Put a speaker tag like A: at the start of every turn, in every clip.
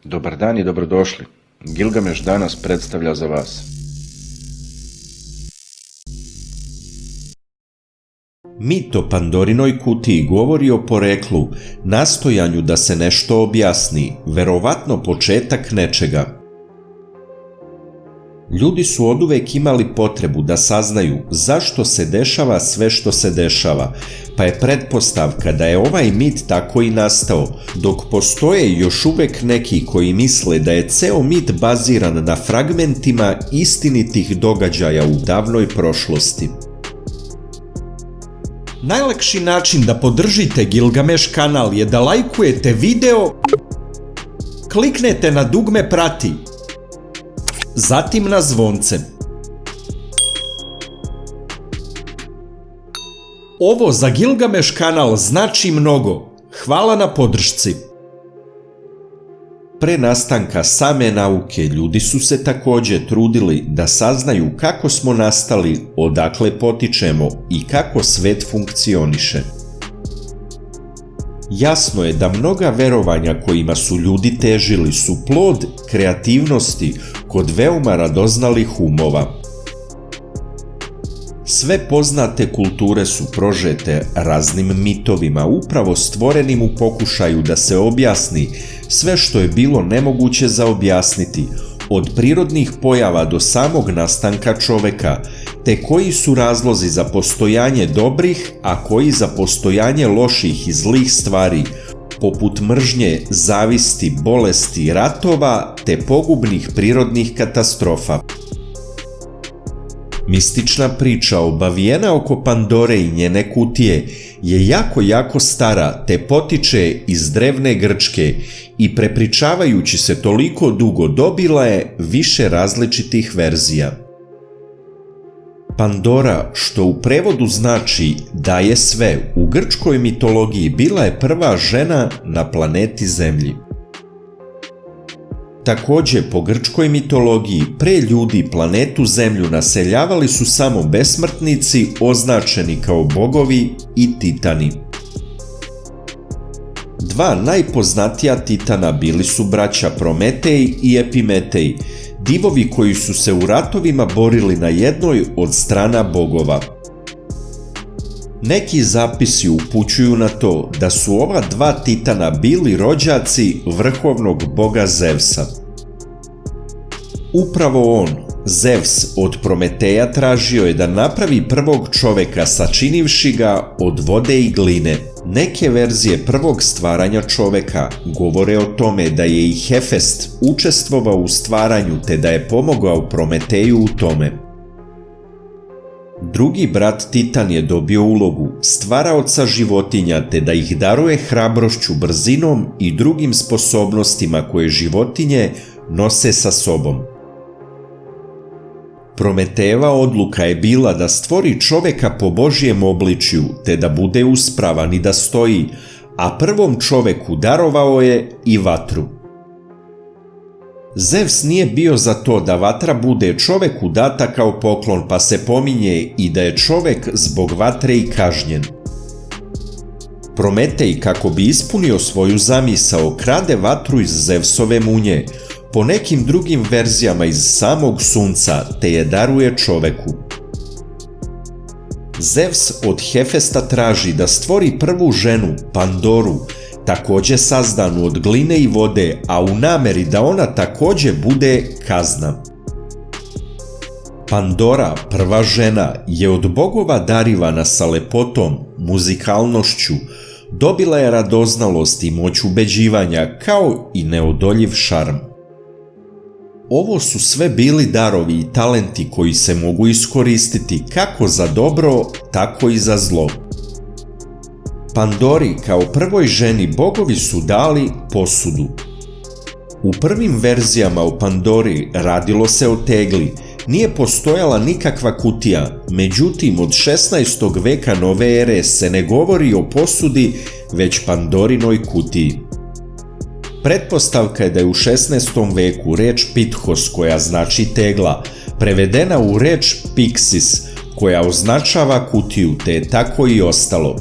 A: Dobar dan i dobrodošli. Gilgameš danas predstavlja za vas.
B: Mit o Pandorinoj kutiji govori o poreklu, nastojanju da se nešto objasni, verovatno početak nečega. Ljudi su oduvek imali potrebu da saznaju zašto se dešava sve što se dešava, pa je pretpostavka da je ovaj mit tako i nastao, dok postoje još uvek neki koji misle da je ceo mit baziran na fragmentima istinitih događaja u davnoj prošlosti. Najlakši način da podržite Gilgameš kanal je da lajkujete video, kliknete na dugme prati, zatim na zvonce. Ovo za Gilgameš kanal znači mnogo. Hvala na podršci. Pre nastanka same nauke ljudi su se takođe trudili da saznaju kako smo nastali, odakle potičemo i kako svet funkcioniše. Jasno je da mnoga verovanja kojima su ljudi težili su plod kreativnosti kod veoma radoznalih umova. Sve poznate kulture su prožete raznim mitovima, upravo stvorenim u pokušaju da se objasni sve što je bilo nemoguće za objasniti, od prirodnih pojava do samog nastanka čoveka, te koji su razlozi za postojanje dobrih, a koji za postojanje loših i zlih stvari, poput mržnje, zavisti, bolesti, ratova, te pogubnih prirodnih katastrofa. Mistična priča obavijena oko Pandore i njene kutije je jako stara te potiče iz drevne Grčke i prepričavajući se toliko dugo dobila je više različitih verzija. Pandora, što u prevodu znači daje sve, u grčkoj mitologiji bila je prva žena na planeti Zemlji. Takođe, po grčkoj mitologiji, pre ljudi planetu Zemlju naseljavali su samo besmrtnici označeni kao bogovi i titani. Dva najpoznatija titana bili su braća Prometej i Epimetej, divovi koji su se u ratovima borili na jednoj od strana bogova. Neki zapisi upućuju na to da su ova dva titana bili rođaci vrhovnog boga Zevsa. Upravo on, Zevs, od Prometeja tražio je da napravi prvog čoveka sačinivši ga od vode i gline. Neke verzije prvog stvaranja čoveka govore o tome da je i Hefest učestvovao u stvaranju te da je pomogao Prometeju u tome. Drugi brat Titan je dobio ulogu stvaraoca životinja te da ih daruje hrabrošću, brzinom i drugim sposobnostima koje životinje nose sa sobom. Prometejeva odluka je bila da stvori čoveka po Božjem obličju te da bude uspravan i da stoji, a prvom čoveku darovao je i vatru. Zevs nije bio za to da vatra bude čoveku data kao poklon, pa se pominje i da je čovek zbog vatre i kažnjen. Prometej, kako bi ispunio svoju zamisao, krade vatru iz Zevsove munje, po nekim drugim verzijama iz samog sunca, te je daruje čoveku. Zevs od Hefesta traži da stvori prvu ženu, Pandoru, takođe sazdanu od gline i vode, a u nameri da ona takođe bude kazna. Pandora, prva žena, je od bogova darivana sa lepotom, muzikalnošću, dobila je radoznalost i moć ubeđivanja, kao i neodoljiv šarm. Ovo su sve bili darovi i talenti koji se mogu iskoristiti kako za dobro, tako i za zlo. Pandori kao prvoj ženi bogovi su dali posudu. U prvim verzijama o Pandori radilo se o tegli, nije postojala nikakva kutija, međutim od 16. veka nove ere se ne govori o posudi, već Pandorinoj kutiji. Pretpostavka je da je u 16. veku reč pithos, koja znači tegla, prevedena u reč pixis, koja označava kutiju, te je tako i ostalo.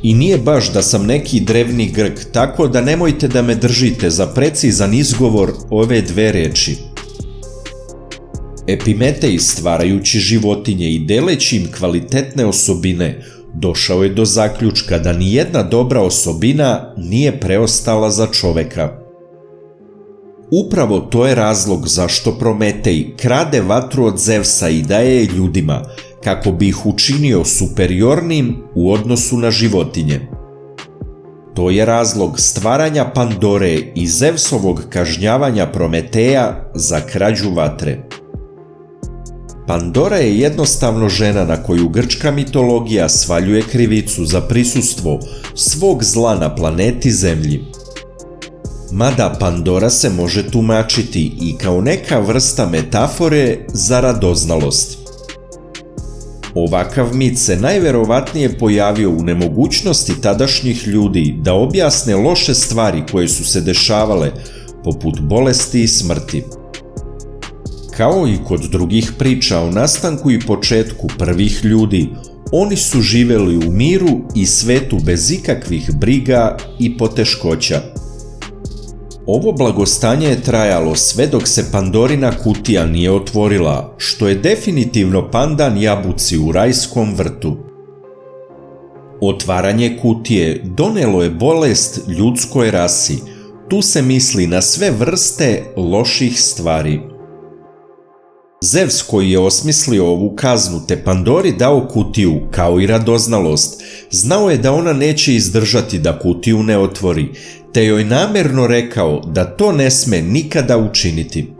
B: I nije baš da sam neki drevni Grk, tako da nemojte da me držite za precizan izgovor ove dve reči. Epimetej, stvarajući životinje i deleći im kvalitetne osobine, došao je do zaključka da nijedna dobra osobina nije preostala za čoveka. Upravo to je razlog zašto Prometej krade vatru od Zevsa i daje je ljudima, kako bi ih učinio superiornim u odnosu na životinje. To je razlog stvaranja Pandore i Zevsovog kažnjavanja Prometeja za krađu vatre. Pandora je jednostavno žena na koju grčka mitologija svaljuje krivicu za prisustvo svog zla na planeti Zemlji. Mada Pandora se može tumačiti i kao neka vrsta metafore za radoznalost. Ovakav mit se najverovatnije pojavio u nemogućnosti tadašnjih ljudi da objasne loše stvari koje su se dešavale, poput bolesti i smrti. Kao i kod drugih priča o nastanku i početku prvih ljudi, oni su živjeli u miru i svetu bez ikakvih briga i poteškoća. Ovo blagostanje je trajalo sve dok se Pandorina kutija nije otvorila, što je definitivno pandan jabuci u rajskom vrtu. Otvaranje kutije donelo je bolest ljudskoj rasi. Tu se misli na sve vrste loših stvari. Zevs, koji je osmislio ovu kaznu te Pandori dao kutiju, kao i radoznalost, znao je da ona neće izdržati da kutiju ne otvori, te joj namjerno rekao da to ne sme nikada učiniti.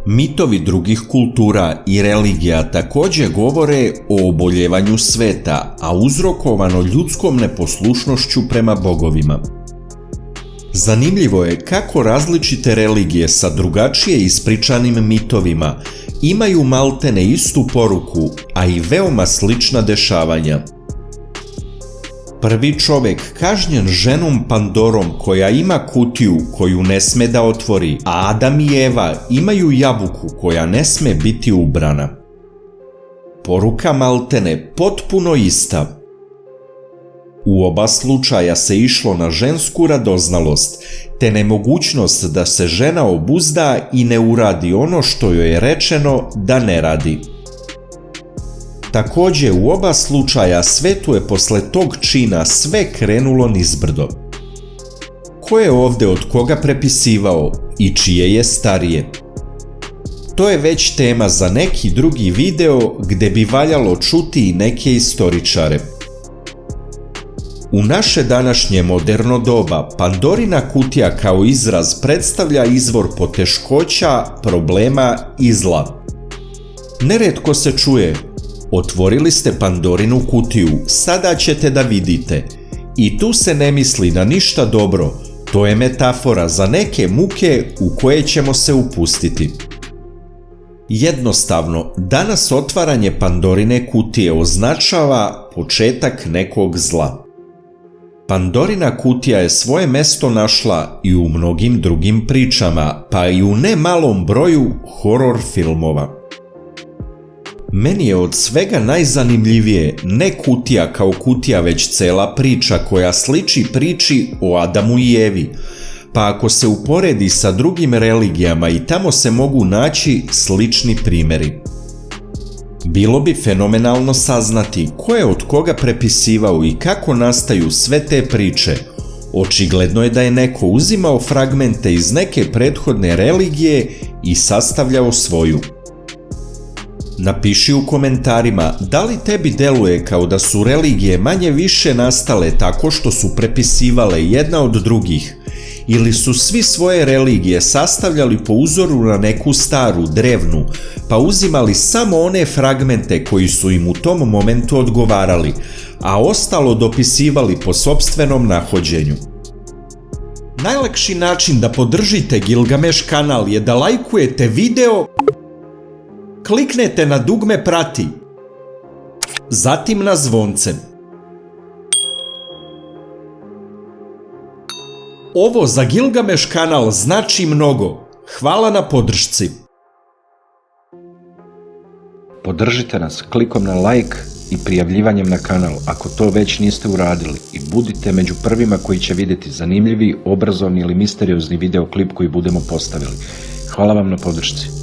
B: Mitovi drugih kultura i religija također govore o oboljevanju sveta, a uzrokovano ljudskom neposlušnošću prema bogovima. Zanimljivo je kako različite religije sa drugačije ispričanim mitovima imaju maltene istu poruku, a i veoma slična dešavanja. Prvi čovjek kažnjen ženom Pandorom koja ima kutiju koju ne sme da otvori, a Adam i Eva imaju jabuku koja ne sme biti ubrana. Poruka maltene potpuno ista. U oba slučaja se išlo na žensku radoznalost, te nemogućnost da se žena obuzda i ne uradi ono što joj je rečeno da ne radi. Također u oba slučaja svetu je posle tog čina sve krenulo nizbrdo. Ko je ovdje od koga prepisivao i čije je starije? To je već tema za neki drugi video gdje bi valjalo čuti i neke istoričare. U naše današnje moderno doba Pandorina kutija kao izraz predstavlja izvor poteškoća, problema i zla. Neretko se čuje: otvorili ste Pandorinu kutiju, sada ćete da vidite. I tu se ne misli na ništa dobro, to je metafora za neke muke u koje ćemo se upustiti. Jednostavno, danas otvaranje Pandorine kutije označava početak nekog zla. Pandorina kutija je svoje mesto našla i u mnogim drugim pričama, pa i u ne malom broju horor filmova. Meni je od svega najzanimljivije ne kutija kao kutija, već cela priča koja sliči priči o Adamu i Evi, pa ako se uporedi sa drugim religijama i tamo se mogu naći slični primjeri. Bilo bi fenomenalno saznati ko je od koga prepisivao i kako nastaju sve te priče. Očigledno je da je neko uzimao fragmente iz neke prethodne religije i sastavljao svoju. Napiši u komentarima da li tebi deluje kao da su religije manje više nastale tako što su prepisivale jedna od drugih, ili su svi svoje religije sastavljali po uzoru na neku staru, drevnu, pa uzimali samo one fragmente koji su im u tom momentu odgovarali, a ostalo dopisivali po sopstvenom nahođenju. Najlakši način da podržite Gilgamesh kanal je da lajkujete video, kliknete na dugme prati, zatim na zvonce. Ovo za Gilgamesh kanal znači mnogo. Hvala na podršci.
A: Podržite nas klikom na like i prijavljivanjem na kanal ako to već niste uradili i budite među prvima koji će vidjeti zanimljivi, obrazovni ili misteriozni videoklip koji budemo postavili. Hvala vam na podršci.